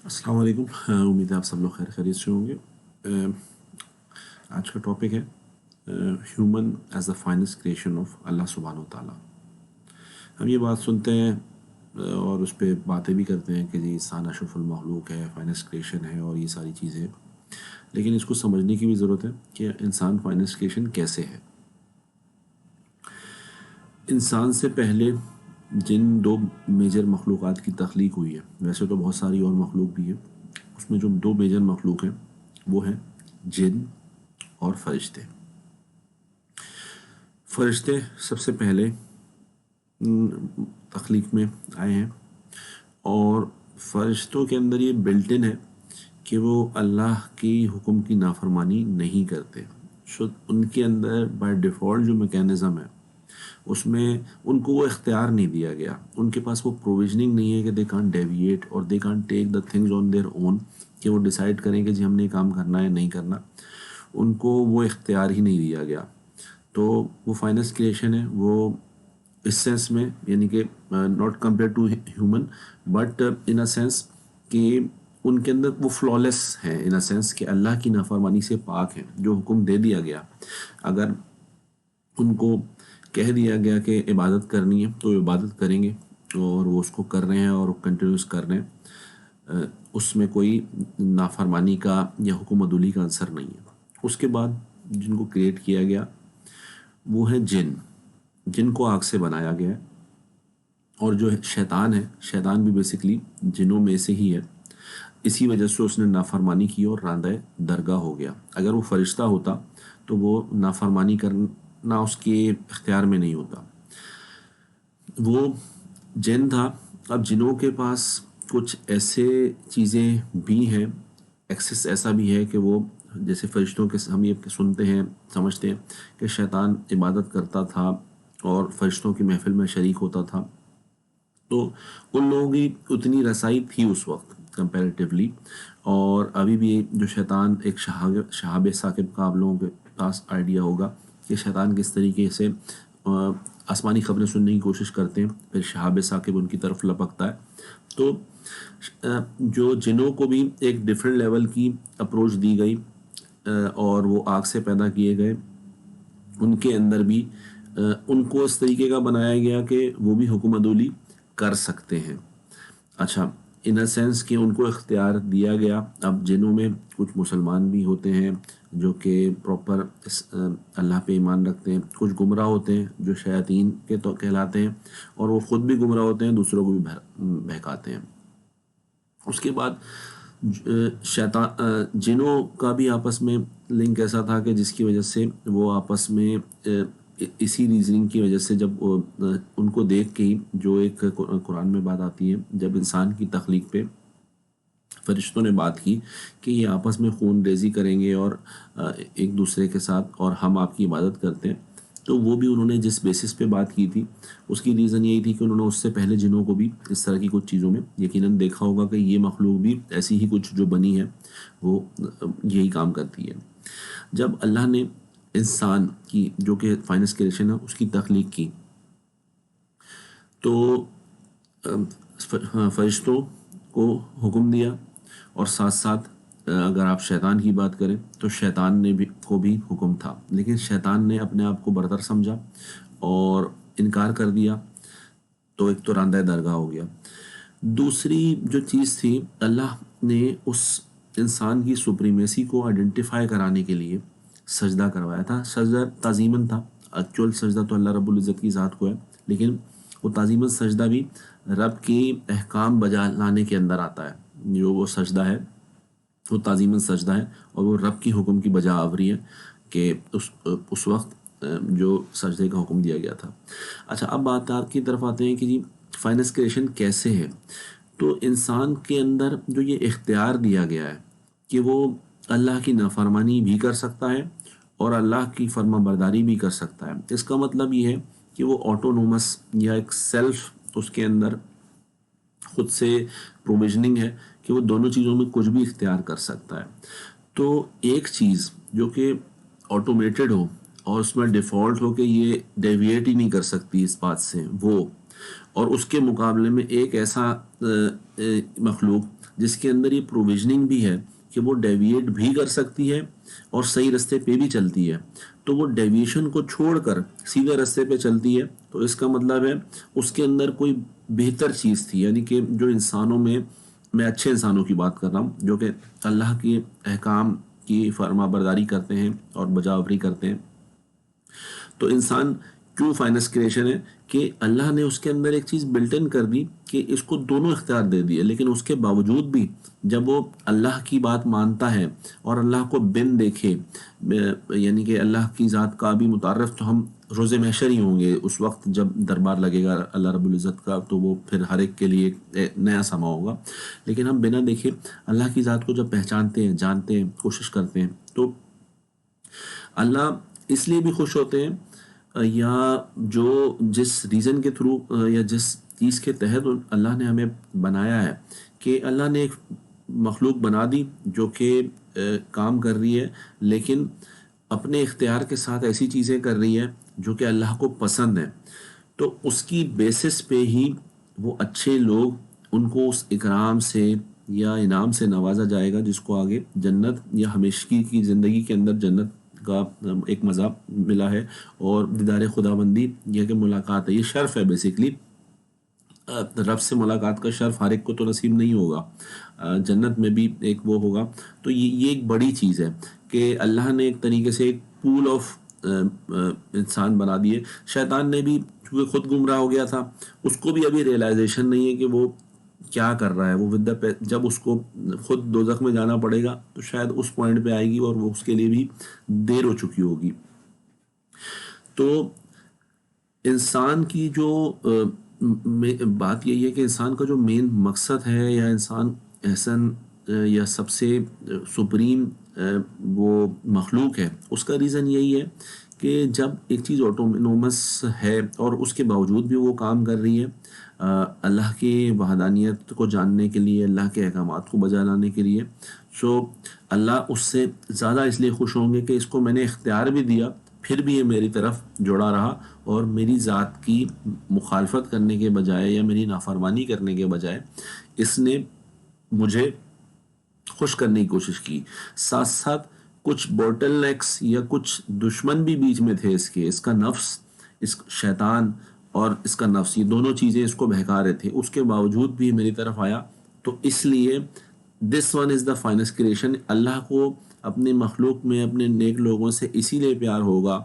अस्सलाम वालेकुम। उम्मीद है आप सब लोग खैर खैरियत से होंगे। आज का टॉपिक है human as the finest creation of Allah सुब्हानहू ताला। हम ये बात सुनते हैं और उस पर बातें भी करते हैं कि जी इंसान अशरफुल मखलूक है, फाइनेस्ट क्रिएशन है और ये सारी चीज़ें, लेकिन इसको समझने की भी ज़रूरत है कि इंसान फाइनेस्ट क्रिएशन कैसे है। इंसान से पहले जिन दो मेजर मखलूक़ात की तख्लीक हुई है, वैसे तो बहुत सारी और मखलूक भी है, उसमें जो दो मेजर मखलूक हैं वो हैं जिन और फरिश्ते। फरिश्ते सबसे पहले तख्लीक में आए हैं और फरिश्तों के अंदर ये बिल्ट इन है कि वो अल्लाह की हुक्म की नाफरमानी नहीं करते। उनके अंदर बाय डिफ़ॉल्ट जो मैकेनिज़्म है उसमें उनको वो इख्तियार नहीं दिया गया, उनके पास वो प्रोविजनिंग नहीं है कि दे कांट डेविएट और they can't take the things on their own, कि वो डिसाइड करें कि जी हमने काम करना है नहीं करना। उनको वो इख्तियार ही नहीं दिया गया। तो वो फाइनेस्ट क्रिएशन है वो इस सेंस में, यानी कि not compare to human but in a sense कि उनके अंदर वो फ्लॉलेस है, इन अ सेंस कि अल्लाह की नाफरमानी से पाक है। जो हुक्म दे दिया गया, अगर उनको कह दिया गया कि इबादत करनी है तो इबादत करेंगे और वो उसको कर रहे हैं और कंटिन्यूस कर रहे हैं, उसमें कोई नाफरमानी का या हुक्म अदुली का आंसर नहीं है। उसके बाद जिनको क्रिएट किया गया वो है जिन, जिनको आग से बनाया गया है। और जो शैतान है, शैतान भी बेसिकली जिनों में से ही है। इसी वजह से उसने नाफरमानी की और रांदा दरगाह हो गया। अगर वो फरिश्ता होता तो वो नाफरमानी करना उसके इख्तियार में नहीं होता। वो जिन था। अब जिनों के पास कुछ ऐसे चीज़ें भी हैं, एक्सेस ऐसा भी है कि वो जैसे फरिश्तों के हम ये सुनते हैं समझते हैं कि शैतान इबादत करता था और फरिश्तों की महफिल में शरीक होता था। तो उन लोगों की उतनी रसाई थी उस वक्त कंपैरेटिवली। और अभी भी जो शैतान एक शहाब साकिब का आप लोगों के पास आइडिया होगा कि शैतान किस तरीके से आसमानी खबरें सुनने की कोशिश करते हैं, फिर शहाब साकिब उनकी तरफ लपकता है। तो जो जिनों को भी एक डिफरेंट लेवल की अप्रोच दी गई और वो आग से पैदा किए गए, उनके अंदर भी उनको इस तरीके का बनाया गया कि वो भी हुक्मदुली कर सकते हैं। अच्छा, इन अ सेंस कि उनको इख्तियार दिया गया। अब जिनों में कुछ मुसलमान भी होते हैं जो कि प्रॉपर अल्लाह पे ईमान रखते हैं, कुछ गुमराह होते हैं जो शयातीन के तो कहलाते हैं और वो ख़ुद भी गुमराह होते हैं, दूसरों को भी बहकाते हैं। उसके बाद शैतान जिनों का भी आपस में लिंक ऐसा था कि जिसकी वजह से वो आपस में इसी रीजनिंग की वजह से जब उनको देख के ही जो एक कुरान में बात आती है, जब इंसान की तख्लीक पे फरिश्तों ने बात की कि ये आपस में खून रेजी करेंगे और एक दूसरे के साथ और हम आपकी इबादत करते हैं, तो वो भी उन्होंने जिस बेसिस पे बात की थी उसकी रीज़न यही थी कि उन्होंने उससे पहले जिनों को भी इस तरह की कुछ चीज़ों में यकीनन देखा होगा कि ये मखलूक भी ऐसी ही कुछ जो बनी है वो यही काम करती है। जब अल्लाह ने इंसान की जो कि फाइनेस्ट क्रिएशन है उसकी तख्लीक की, तो फरिश्तों को हुक्म दिया और साथ साथ अगर आप शैतान की बात करें तो शैतान ने भी को भी हुक्म था, लेकिन शैतान ने अपने आप को बरतर समझा और इनकार कर दिया। तो एक तो रांदा दरगाह हो गया। दूसरी जो चीज़ थी, अल्लाह ने उस इंसान की सुप्रीमेसी को आइडेंटिफाई कराने के लिए सजदा करवाया था। सजदा ताज़ीमन था, एक्चुअल सजदा तो अल्लाह रब्बुल इज़्ज़त की ज़ात को है, लेकिन वो ताज़ीमन सजदा भी रब की अहकाम बजा लाने के अंदर आता है। जो वो सजदा है वो ताज़ीमन सजदा है और वो रब की हुक्म की बजा आवरी है कि उस वक्त जो सजदे का हुक्म दिया गया था। अच्छा, अब बात आपकी तरफ आते हैं कि जी फाइनेस्ट क्रिएशन कैसे है। तो इंसान के अंदर जो ये इख्तियार दिया गया है कि वो अल्लाह की नाफरमानी भी कर सकता है और अल्लाह की फर्मा बरदारी भी कर सकता है। इसका मतलब ये है कि वो ऑटोनोमस या एक सेल्फ उसके अंदर खुद से प्रोविजनिंग है कि वो दोनों चीज़ों में कुछ भी इख्तियार कर सकता है। तो एक चीज़ जो कि ऑटोमेटेड हो और उसमें डिफ़ॉल्ट हो कि ये डेविएट ही नहीं कर सकती इस बात से, वो اور اس کے مقابلے میں ایک ایسا مخلوق جس کے اندر یہ پروویژننگ بھی ہے کہ وہ ڈیویٹ بھی کر سکتی ہے اور صحیح رستے پہ بھی چلتی ہے، تو وہ ڈیویشن کو چھوڑ کر سیدھے رستے پہ چلتی ہے، تو اس کا مطلب ہے اس کے اندر کوئی بہتر چیز تھی، یعنی کہ جو انسانوں میں اچھے انسانوں کی بات کر رہا ہوں جو کہ اللہ کے احکام کی فرما برداری کرتے ہیں اور بجاوری کرتے ہیں. تو انسان کیوں فائنس کریشن ہے کہ اللہ نے اس کے اندر ایک چیز بلٹ ان کر دی کہ اس کو دونوں اختیار دے دیے، لیکن اس کے باوجود بھی جب وہ اللہ کی بات مانتا ہے اور اللہ کو بن دیکھے، یعنی کہ اللہ کی ذات کا بھی متعارف، تو ہم روز محشر ہی ہوں گے اس وقت جب دربار لگے گا اللہ رب العزت کا، تو وہ پھر ہر ایک کے لیے ایک نیا سما ہوگا. لیکن ہم بنا دیکھے اللہ کی ذات کو جب پہچانتے ہیں، جانتے ہیں، کوشش کرتے ہیں، تو اللہ اس لیے بھی خوش ہوتے ہیں یا جو جس ریزن کے تھرو یا جس چیز کے تحت اللہ نے ہمیں بنایا ہے، کہ اللہ نے ایک مخلوق بنا دی جو کہ کام کر رہی ہے لیکن اپنے اختیار کے ساتھ ایسی چیزیں کر رہی ہے جو کہ اللہ کو پسند ہے، تو اس کی بیسس پہ ہی وہ اچھے لوگ ان کو اس اکرام سے یا انعام سے نوازا جائے گا جس کو آگے جنت یا ہمیشگی کی زندگی کے اندر جنت کا ایک مزہ ملا ہے، اور دیدار خدا بندی یہ کہ ملاقات ہے، یہ شرف ہے بیسیکلی. رب سے ملاقات کا شرف ہر ایک کو تو نصیب نہیں ہوگا، جنت میں بھی ایک وہ ہوگا. تو یہ ایک بڑی چیز ہے کہ اللہ نے ایک طریقے سے ایک پول آف انسان بنا دیے. شیطان نے بھی کیونکہ خود گمراہ ہو گیا تھا، اس کو بھی ابھی ریئلائزیشن نہیں ہے کہ وہ کیا کر رہا ہے. وہ جب اس کو خود دوزخ میں جانا پڑے گا تو شاید اس پوائنٹ پہ آئے گی اور وہ اس کے لیے بھی دیر ہو چکی ہوگی. تو انسان کی جو بات یہی ہے کہ انسان کا جو مین مقصد ہے، یا انسان احسن یا سب سے سپریم وہ مخلوق ہے، اس کا ریزن یہی ہے کہ جب ایک چیز آٹونومس ہے اور اس کے باوجود بھی وہ کام کر رہی ہے اللہ کی وحدانیت کو جاننے کے لیے، اللہ کے احکامات کو بجا لانے کے لیے، سو اللہ اس سے زیادہ اس لیے خوش ہوں گے کہ اس کو میں نے اختیار بھی دیا، پھر بھی یہ میری طرف جڑا رہا اور میری ذات کی مخالفت کرنے کے بجائے یا میری نافرمانی کرنے کے بجائے اس نے مجھے خوش کرنے کی کوشش کی. ساتھ ساتھ کچھ بوٹل نیکس یا کچھ دشمن بھی بیچ میں تھے اس کا نفس، اس شیطان اور اس کا نفس، یہ دونوں چیزیں اس کو بہکا رہے تھے. اس کے باوجود بھی میری طرف آیا. تو اس لیے this one is the finest creation. Allah کو اپنے مخلوق میں اپنے نیک لوگوں سے اسی لیے پیار ہوگا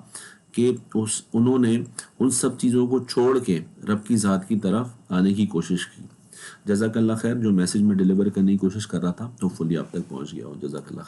کہ انہوں نے ان سب چیزوں کو چھوڑ کے رب کی ذات کی طرف آنے کی کوشش کی. جزاک اللہ خیر. جو میسج میں ڈیلیور کرنے کی کوشش کر رہا تھا تو فلی آپ تک پہنچ گیا ہوں. جزاک اللہ خیر.